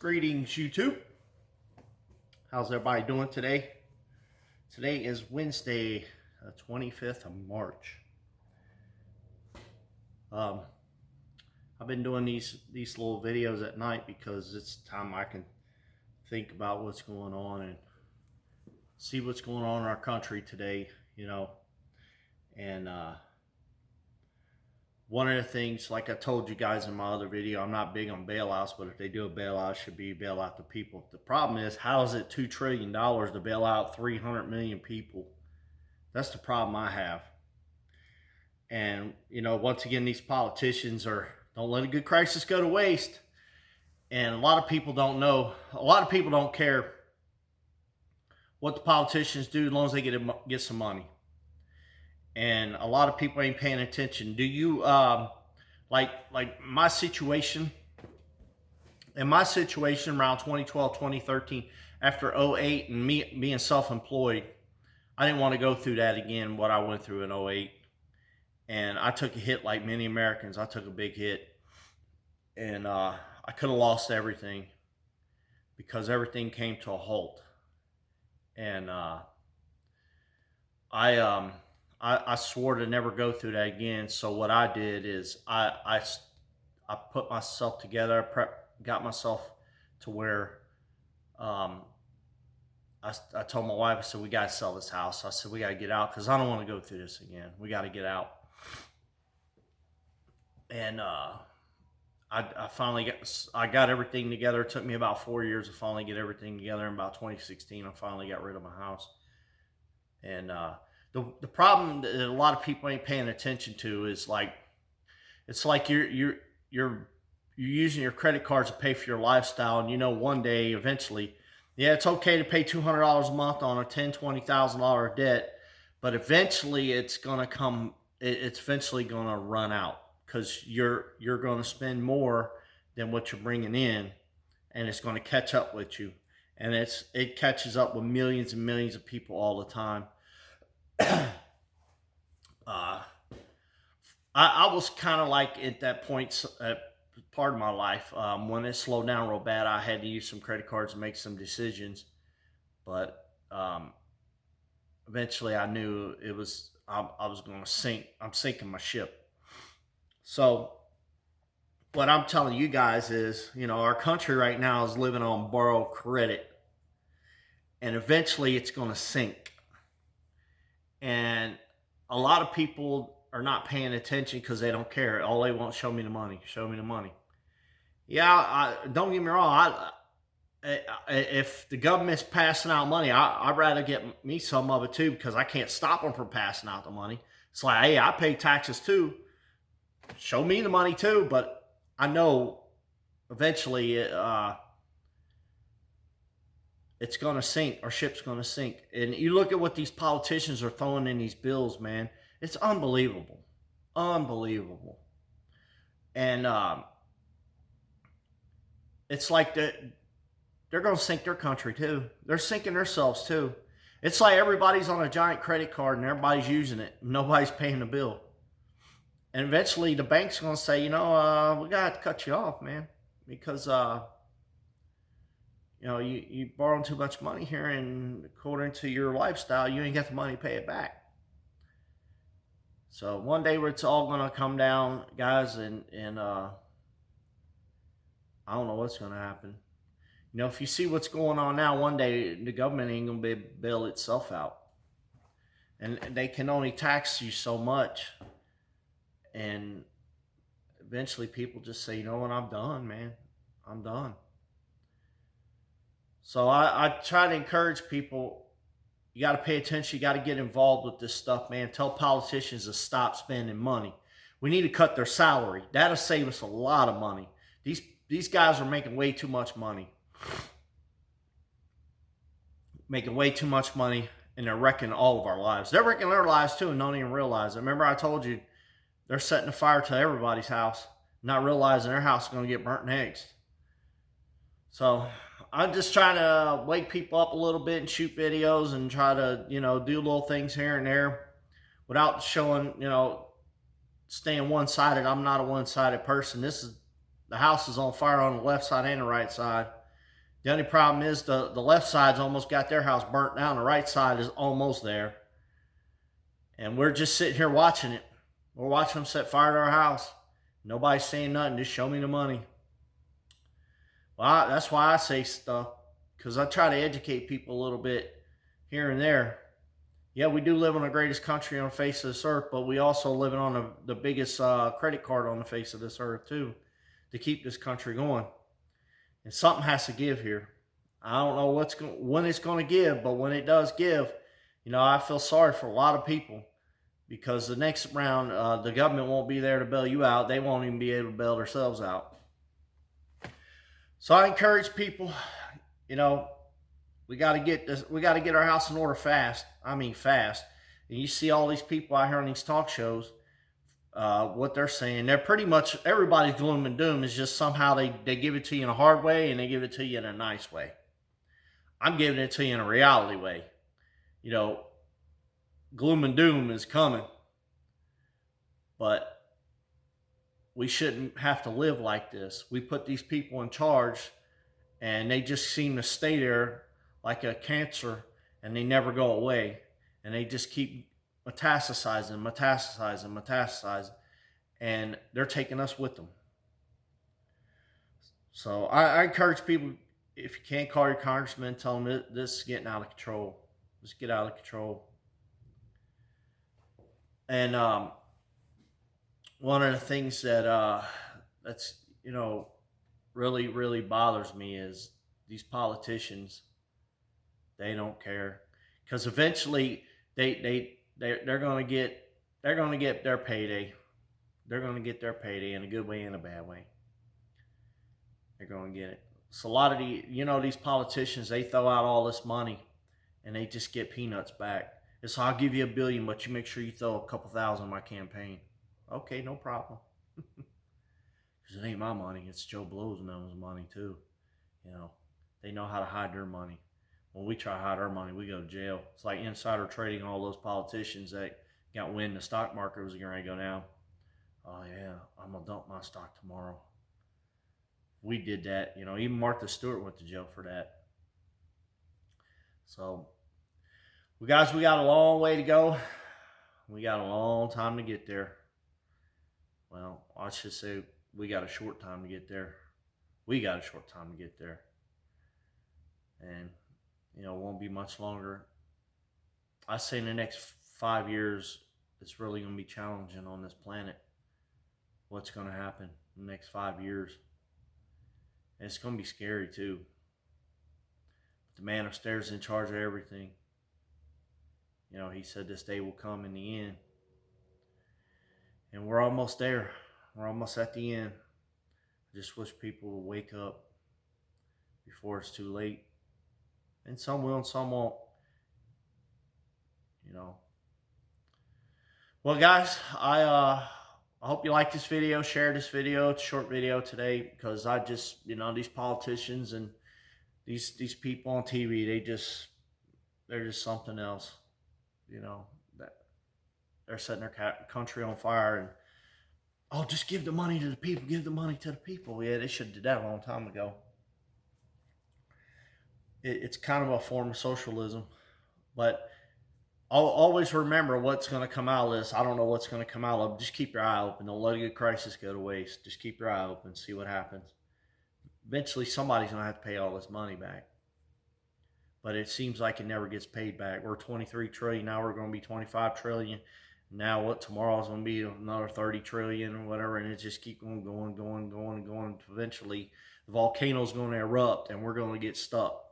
Greetings, YouTube. How's everybody doing today? Today is Wednesday, 25th of March. I've been doing these little videos at night because it's time I can think about what's going on and see what's going on in our country today, and one of the things, like I told you guys in my other video, I'm not big on bailouts, but if they do a bailout, it should be bail out the people. The problem is, how is it $2 trillion to bail out 300 million people? That's the problem I have. And, once again, these politicians don't let a good crisis go to waste. And a lot of people don't know, a lot of people don't care what the politicians do as long as they get some money. And a lot of people ain't paying attention. Do you, like my situation, around 2012, 2013, after 2008 and me being self-employed, I didn't want to go through that again, what I went through in 2008. And I took a hit like many Americans. I took a big hit. And I could have lost everything because everything came to a halt. And I swore to never go through that again. So what I did is I put myself together, got myself to where I told my wife, I said, we got to sell this house. I said, we got to get out because I don't want to go through this again. We got to get out. And I finally got everything together. It took me about 4 years to finally get everything together. In about 2016, I finally got rid of my house. And the problem that a lot of people ain't paying attention to is it's like you're using your credit cards to pay for your lifestyle, and one day eventually, yeah, it's okay to pay $200 a month on a $10,000-$20,000 debt, but eventually it's eventually gonna run out because you're gonna spend more than what you're bringing in, and it's gonna catch up with you, and it catches up with millions and millions of people all the time. I was kind of like at that point, part of my life, when it slowed down real bad, I had to use some credit cards to make some decisions. But eventually I knew I was going to sink. I'm sinking my ship. So what I'm telling you guys is, our country right now is living on borrowed credit. And eventually it's going to sink. And a lot of people are not paying attention because they don't care. All they want, show me the money, show me the money. Yeah, don't get me wrong. If the government's passing out money, I'd rather get me some of it too, because I can't stop them from passing out the money. It's like, hey, I pay taxes too. Show me the money too. But I know eventually it's going to sink. Our ship's going to sink. And you look at what these politicians are throwing in these bills, man. It's unbelievable. Unbelievable. And it's like they're going to sink their country too. They're sinking themselves too. It's like everybody's on a giant credit card and everybody's using it. Nobody's paying the bill. And eventually the bank's going to say, we got to cut you off, man. Because you borrowing too much money here, and according to your lifestyle, you ain't got the money to pay it back. So one day it's all going to come down, guys, and I don't know what's going to happen. If you see what's going on now, one day the government ain't going to be able to bail itself out. And they can only tax you so much. And eventually people just say, you know what, I'm done, man. I'm done. So I try to encourage people, you got to pay attention. You got to get involved with this stuff, man. Tell politicians to stop spending money. We need to cut their salary. That'll save us a lot of money. These guys are making way too much money. Making way too much money, and they're wrecking all of our lives. They're wrecking their lives too and don't even realize it. Remember I told you they're setting a fire to everybody's house, not realizing their house is going to get burnt next. So I'm just trying to wake people up a little bit and shoot videos and try to, do little things here and there without showing, staying one-sided. I'm not a one-sided person. The house is on fire on the left side and the right side. The only problem is the left side's almost got their house burnt down. The right side is almost there. And we're just sitting here watching it. We're watching them set fire to our house. Nobody's saying nothing. Just show me the money. Well, that's why I say stuff, because I try to educate people a little bit here and there. Yeah, we do live on the greatest country on the face of this earth, but we also live on the biggest credit card on the face of this earth too, to keep this country going. And something has to give here. I don't know when it's going to give, but when it does give, I feel sorry for a lot of people, because the next round, the government won't be there to bail you out. They won't even be able to bail themselves out. So I encourage people, we got to get this. We got to get our house in order fast. I mean, fast. And you see all these people out here on these talk shows, what they're saying. They're pretty much, everybody's gloom and doom. Is just somehow they give it to you in a hard way and they give it to you in a nice way. I'm giving it to you in a reality way. Gloom and doom is coming, but we shouldn't have to live like this. We put these people in charge, and they just seem to stay there like a cancer, and they never go away, and they just keep metastasizing, and they're taking us with them. So I encourage people, if you can't call your congressman, tell them this is getting out of control. Just get out of control. And one of the things that's really, really bothers me is these politicians. They don't care, because eventually they're going to get their payday. They're going to get their payday in a good way and a bad way. They're going to get it. So a lot of these politicians, they throw out all this money and they just get peanuts back. It's, I'll give you $1 billion, but you make sure you throw a couple thousand in my campaign. Okay, no problem. Because it ain't my money. It's Joe Blow's money too. They know how to hide their money. When we try to hide our money, we go to jail. It's like insider trading. All those politicians that got wind the stock market was going to go down. Oh yeah, I'm gonna dump my stock tomorrow. We did that. Even Martha Stewart went to jail for that. So, we got a long way to go. We got a long time to get there. Well, I should say we got a short time to get there. We got a short time to get there. And, it won't be much longer. I say in the next 5 years, it's really going to be challenging on this planet. What's going to happen in the next 5 years. And it's going to be scary too. But the man upstairs is in charge of everything. He said this day will come in the end. And we're almost there. We're almost at the end. I just wish people would wake up before it's too late. And some will and some won't. Well, guys, I hope you like this video. Share this video. It's a short video today, because I just, these politicians and these people on TV, they're just something else. That they're setting their country on fire, and just give the money to the people. Give the money to the people. Yeah, they should have did that a long time ago. It's kind of a form of socialism, but I'll always remember what's going to come out of this. I don't know what's going to come out of it. Just keep your eye open. Don't let a good crisis go to waste. Just keep your eye open. See what happens. Eventually, somebody's going to have to pay all this money back. But it seems like it never gets paid back. We're 23 trillion. Now we're going to be 25 trillion. Now tomorrow's going to be another 30 trillion or whatever. And it just keep going. Eventually, the volcano's going to erupt and we're going to get stuck.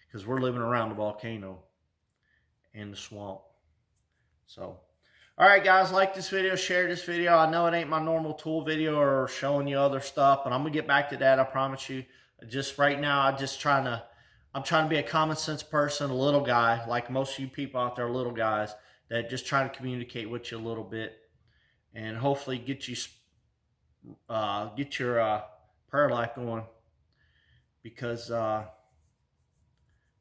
Because we're living around the volcano in the swamp. So, all right, guys, like this video, share this video. I know it ain't my normal tool video or showing you other stuff, but I'm gonna get back to that. I promise you. Just right now, I'm trying to be a common sense person, a little guy, like most of you people out there, little guys that just try to communicate with you a little bit, and hopefully get your prayer life going, because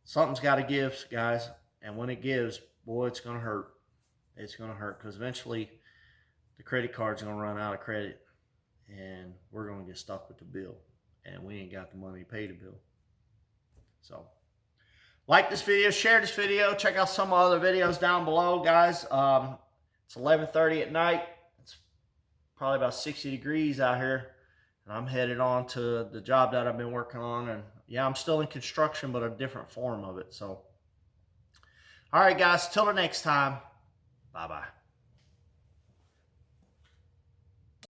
something's got to give, guys. And when it gives, boy, it's going to hurt. It's going to hurt, because eventually the credit card's going to run out of credit and we're going to get stuck with the bill. And we ain't got the money to pay the bill. So like this video, share this video, check out some other videos down below, guys. It's 11:30 at night. It's probably about 60 degrees out here. And I'm headed on to the job that I've been working on. And yeah, I'm still in construction, but a different form of it. So, all right, guys, till the next time. Bye-bye.